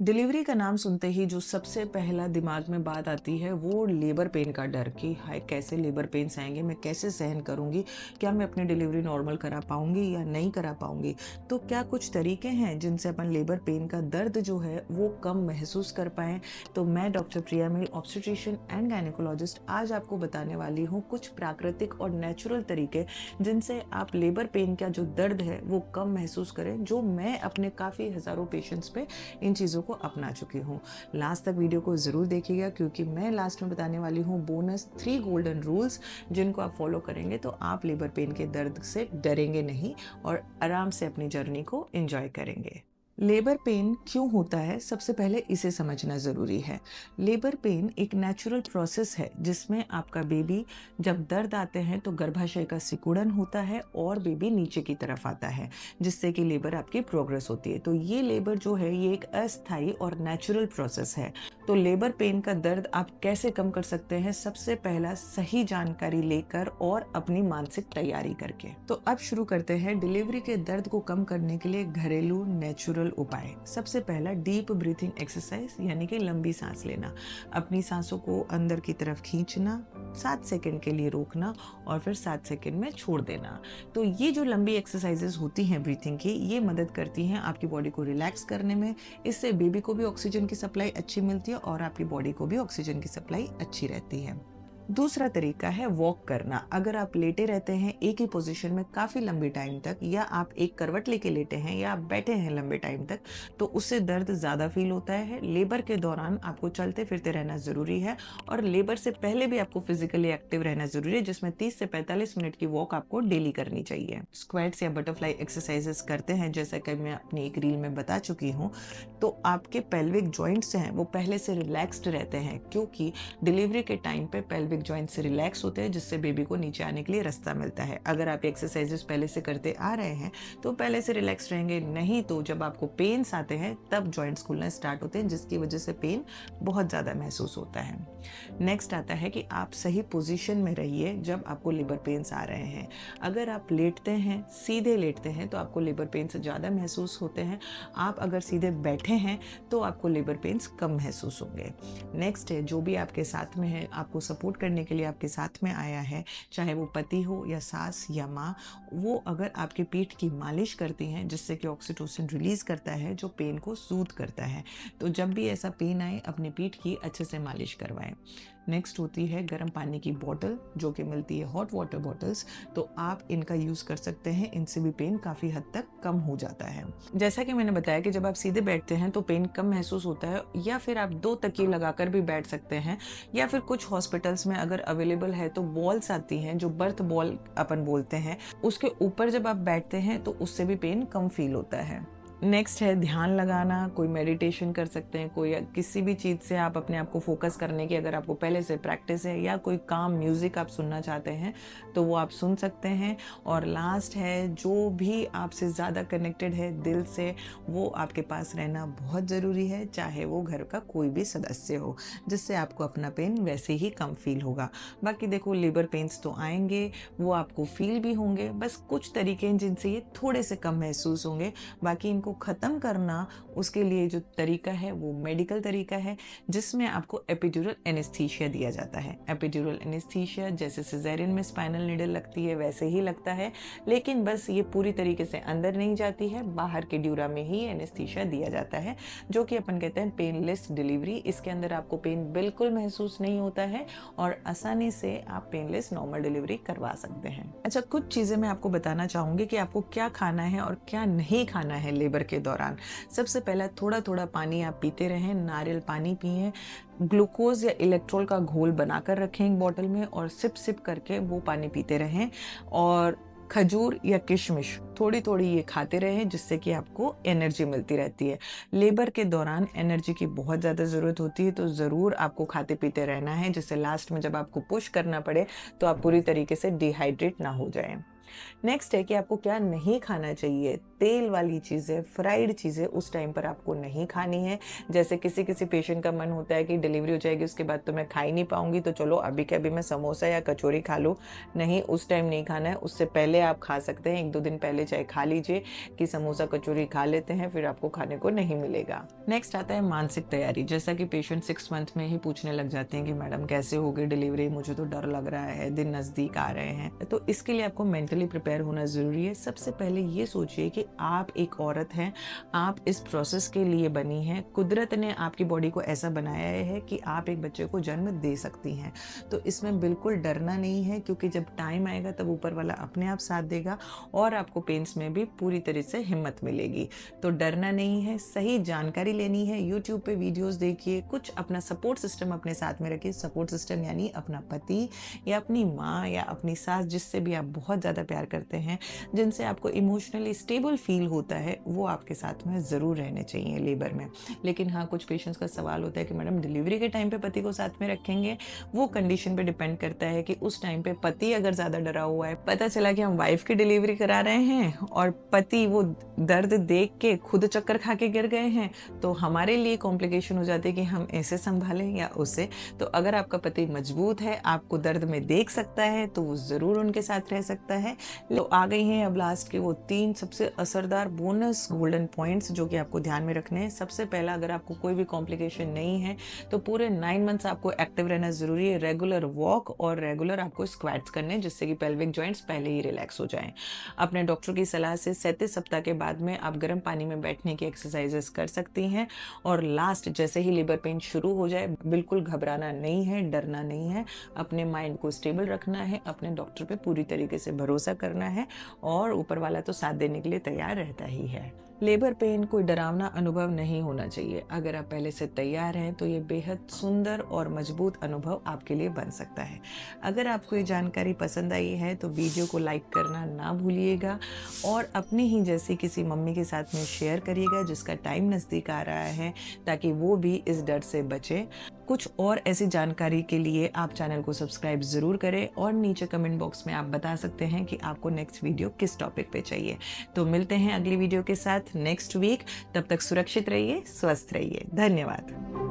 Delivery का नाम सुनते ही जो सबसे पहला दिमाग में बात आती है वो लेबर पेन का डर कि हाय कैसे लेबर पेन्स आएंगे, मैं कैसे सहन करूंगी, क्या मैं अपनी डिलीवरी नॉर्मल करा पाऊंगी या नहीं करा पाऊंगी। तो क्या कुछ तरीके हैं जिनसे अपन लेबर पेन का दर्द जो है वो कम महसूस कर पाएं। तो मैं doctor Priya mill, obstetrician and gynaecologist, आज आपको बताने वाली हूँ कुछ प्राकृतिक और नेचुरल तरीके जिनसे आप लेबर पेन का जो दर्द है वो कम महसूस करें, जो मैं अपने काफ़ी हज़ारों पेशेंट्स पे इन चीज़ों को अपना चुकी हूँ। लास्ट तक वीडियो को ज़रूर देखिएगा क्योंकि मैं लास्ट में बताने वाली हूँ बोनस 3 गोल्डन रूल्स, जिनको आप फॉलो करेंगे तो आप लेबर पेन के दर्द से डरेंगे नहीं और आराम से अपनी जर्नी को एंजॉय करेंगे। लेबर पेन क्यों होता है, सबसे पहले इसे समझना ज़रूरी है। लेबर पेन एक नेचुरल प्रोसेस है जिसमें आपका बेबी, जब दर्द आते हैं तो गर्भाशय का सिकुड़न होता है और बेबी नीचे की तरफ आता है, जिससे कि लेबर आपकी प्रोग्रेस होती है। तो ये लेबर जो है ये एक अस्थायी और नेचुरल प्रोसेस है। तो लेबर पेन का दर्द आप कैसे कम कर सकते हैं, सबसे पहला सही जानकारी लेकर और अपनी मानसिक तैयारी करके। तो अब शुरू करते हैं डिलीवरी के दर्द को कम करने के लिए घरेलू नेचुरल उपाय। सबसे पहला डीप ब्रीथिंग एक्सरसाइज, यानी कि लंबी सांस लेना। अपनी सांसों को अंदर की तरफ खींचना, 7 सेकंड के लिए रोकना और फिर 7 सेकंड में छोड़ देना। तो ये जो लंबी एक्सरसाइजेस होती हैं ब्रीथिंग की, ये मदद करती हैं आपकी बॉडी को रिलैक्स करने में। इससे बेबी को भी ऑक्सीजन की सप्लाई अच्छी मिलती है और आपकी बॉडी को भी ऑक्सीजन की सप्लाई अच्छी रहती है। दूसरा तरीका है वॉक करना। अगर आप लेटे रहते हैं एक ही पोजीशन में काफ़ी लंबी टाइम तक, या आप एक करवट लेके लेटे हैं, या आप बैठे हैं लंबे टाइम तक, तो उससे दर्द ज़्यादा फील होता है। लेबर के दौरान आपको चलते फिरते रहना ज़रूरी है और लेबर से पहले भी आपको फिजिकली एक्टिव रहना ज़रूरी है, जिसमें 30 से 45 मिनट की वॉक आपको डेली करनी चाहिए। स्क्वाट्स या बटरफ्लाई एक्सरसाइजेस करते हैं, जैसा कि मैं अपनी एक रील में बता चुकी हूँ, तो आपके पेल्विक जॉइंट्स हैं वो पहले से रिलैक्स्ड रहते हैं, क्योंकि डिलीवरी के टाइम पे पेल्विक जॉइंट से रिलैक्स होते हैं, जिससे बेबी को नीचे आने के लिए रास्ता मिलता है। अगर आप एक्सरसाइजेस पहले से करते आ रहे हैं तो पहले से रिलैक्स रहेंगे, नहीं तो जब आपको पेन्स आते हैं तब जॉइंट्स खुलना स्टार्ट होते हैं, जिसकी वजह से पेन बहुत ज़्यादा महसूस होता है। नेक्स्ट आता है कि आप सही पोजीशन में रहिए जब आपको लेबर पेन्स आ रहे हैं। अगर आप लेटते हैं, सीधे लेटते हैं, तो आपको लेबर पेन्स ज़्यादा महसूस होते हैं। आप अगर सीधे बैठे हैं तो आपको लेबर पेन्स कम महसूस होंगे। नेक्स्ट है, जो भी आपके साथ में है, आपको सपोर्ट करने के लिए आपके साथ में आया है, चाहे वो पति हो या सास या माँ, वो अगर आपकी पीठ की मालिश करती हैं, जिससे कि ऑक्सीटोसिन रिलीज करता है जो पेन को सूद करता है। तो जब भी ऐसा पेन आए अपनी पीठ की अच्छे से मालिश करवाएं। नेक्स्ट होती है गर्म पानी की बोतल, जो कि मिलती है हॉट वाटर बॉटल्स, तो आप इनका यूज़ कर सकते हैं। इनसे भी पेन काफ़ी हद तक कम हो जाता है। जैसा कि मैंने बताया कि जब आप सीधे बैठते हैं तो पेन कम महसूस होता है, या फिर आप 2 तकिए लगाकर भी बैठ सकते हैं, या फिर कुछ हॉस्पिटल्स में अगर अवेलेबल है तो बॉल्स आती हैं जो बर्थ बॉल अपन बोलते हैं, उसके ऊपर जब आप बैठते हैं तो उससे भी पेन कम फील होता है। नेक्स्ट है ध्यान लगाना। कोई मेडिटेशन कर सकते हैं, कोई किसी भी चीज़ से आप अपने आप को फोकस करने की अगर आपको पहले से प्रैक्टिस है, या कोई काम म्यूज़िक आप सुनना चाहते हैं तो वो आप सुन सकते हैं। और लास्ट है, जो भी आपसे ज़्यादा कनेक्टेड है दिल से, वो आपके पास रहना बहुत ज़रूरी है, चाहे वो घर का कोई भी सदस्य हो, जिससे आपको अपना पेन वैसे ही कम फील होगा। बाकी देखो, लेबर पेन्स तो आएंगे, वो आपको फील भी होंगे, बस कुछ तरीके हैं जिनसे ये थोड़े से कम महसूस होंगे। बाकी इनको ख़त्म करना, उसके लिए जो तरीका है वो मेडिकल तरीका है, जिसमें आपको एपिड्यूरल एनेस्थीसिया दिया जाता है। एपिड्यूरल एनेस्थीसिया जैसे सिजेरियन में स्पाइनल नीडल लगती है वैसे ही लगता है, लेकिन बस ये पूरी तरीके से अंदर नहीं जाती है, बाहर के ड्यूरा में ही एनेस्थीसिया दिया जाता है, जो कि अपन कहते हैं पेनलेस डिलीवरी। इसके अंदर आपको पेन बिल्कुल महसूस नहीं होता है और आसानी से आप पेनलेस नॉर्मल डिलीवरी करवा सकते हैं। अच्छा, कुछ चीज़ें मैं आपको बताना चाहूँगी कि आपको क्या खाना है और क्या नहीं खाना है लेबर के दौरान। सबसे पहला, थोड़ा थोड़ा पानी आप पीते रहें, नारियल पानी पिएं। ग्लूकोज या इलेक्ट्रोल का घोल बनाकर रखें एक बॉटल में और सिप सिप करके वो पानी पीते रहें। और खजूर या किशमिश थोड़ी थोड़ी ये खाते रहें, जिससे कि आपको एनर्जी मिलती रहती है। लेबर के दौरान एनर्जी की बहुत ज़्यादा ज़रूरत होती है, तो ज़रूर आपको खाते पीते रहना है, जिससे लास्ट में जब आपको पुश करना पड़े तो आप पूरी तरीके से डिहाइड्रेट ना हो जाएं। नेक्स्ट है कि आपको क्या नहीं खाना चाहिए। तेल वाली चीज़ें, फ्राइड चीज़ें उस टाइम पर आपको नहीं खानी है। जैसे किसी किसी पेशेंट का मन होता है कि डिलीवरी हो जाएगी उसके बाद तो मैं खा ही नहीं पाऊंगी, तो चलो अभी के अभी मैं समोसा या कचौरी खा लूँ। नहीं, उस टाइम नहीं खाना है, उससे पहले आप खा सकते हैं। 1-2 दिन पहले चाहे खा लीजिए कि समोसा कचौरी खा लेते हैं, फिर आपको खाने को नहीं मिलेगा। नेक्स्ट आता है मानसिक तैयारी। जैसा कि पेशेंट 6 मंथ में ही पूछने लग जाते हैं कि मैडम कैसे होगी डिलीवरी, मुझे तो डर लग रहा है, दिन नज़दीक आ रहे हैं। तो इसके लिए आपको मेंटली प्रिपेयर होना ज़रूरी है। सबसे पहले ये सोचिए कि आप एक औरत हैं, आप इस प्रोसेस के लिए बनी हैं। कुदरत ने आपकी बॉडी को ऐसा बनाया है कि आप एक बच्चे को जन्म दे सकती हैं। तो इसमें बिल्कुल डरना नहीं है, क्योंकि जब टाइम आएगा तब ऊपर वाला अपने आप साथ देगा और आपको पेन्स में भी पूरी तरह से हिम्मत मिलेगी। तो डरना नहीं है, सही जानकारी लेनी है। यूट्यूब पे वीडियोस देखिए, कुछ अपना सपोर्ट सिस्टम अपने साथ में रखिए। सपोर्ट सिस्टम यानी अपना पति या अपनी माँ या अपनी सास, जिससे भी आप बहुत ज़्यादा प्यार करते हैं, जिनसे आपको इमोशनली स्टेबल फील होता है, वो आपके साथ में ज़रूर रहने चाहिए लेबर में। लेकिन हाँ, कुछ पेशेंट्स का सवाल होता है कि मैडम डिलीवरी के टाइम पे पति को साथ में रखेंगे। वो कंडीशन पे डिपेंड करता है कि उस टाइम पे पति अगर ज़्यादा डरा हुआ है, पता चला कि हम वाइफ की डिलीवरी करा रहे हैं और पति वो दर्द देख के खुद चक्कर खा के गिर गए हैं, तो हमारे लिए कॉम्प्लिकेशन हो जाती है कि हम ऐसे संभालें या उसे। तो अगर आपका पति मजबूत है, आपको दर्द में देख सकता है, तो वो ज़रूर उनके साथ रह सकता है। तो आ गई हैं अब लास्ट के वो 3 सबसे असरदार बोनस गोल्डन पॉइंट्स जो कि आपको ध्यान में रखने हैं। सबसे पहला, अगर आपको कोई भी कॉम्प्लिकेशन नहीं है तो पूरे 9 मंथ्स आपको एक्टिव रहना ज़रूरी है। रेगुलर वॉक और रेगुलर आपको स्क्वैट्स करने, जिससे कि पेल्विक जॉइंट्स पहले ही रिलैक्स हो जाएं। अपने डॉक्टर की सलाह से 37 सप्ताह के बाद में आप गर्म पानी में बैठने की एक्सरसाइजेस कर सकती हैं। और लास्ट, जैसे ही लेबर पेन शुरू हो जाए, बिल्कुल घबराना नहीं है, डरना नहीं है, अपने माइंड को स्टेबल रखना है, अपने डॉक्टर पे पूरी तरीके से भरोसा करना है और ऊपर वाला तो साथ देने के लिए तैयार रहता ही है। लेबर पेन कोई डरावना अनुभव नहीं होना चाहिए। अगर आप पहले से तैयार हैं तो ये बेहद सुंदर और मजबूत अनुभव आपके लिए बन सकता है। अगर आपको ये जानकारी पसंद आई है तो वीडियो को लाइक करना ना भूलिएगा और अपनी ही जैसी किसी मम्मी के साथ में शेयर करिएगा जिसका टाइम नज़दीक आ रहा है, ताकि वो भी इस डर से बचे। कुछ और ऐसी जानकारी के लिए आप चैनल को सब्सक्राइब ज़रूर करें और नीचे कमेंट बॉक्स में आप बता सकते हैं कि आपको नेक्स्ट वीडियो किस टॉपिक पे चाहिए। तो मिलते हैं अगली वीडियो के साथ नेक्स्ट वीक। तब तक सुरक्षित रहिए, स्वस्थ रहिए। धन्यवाद।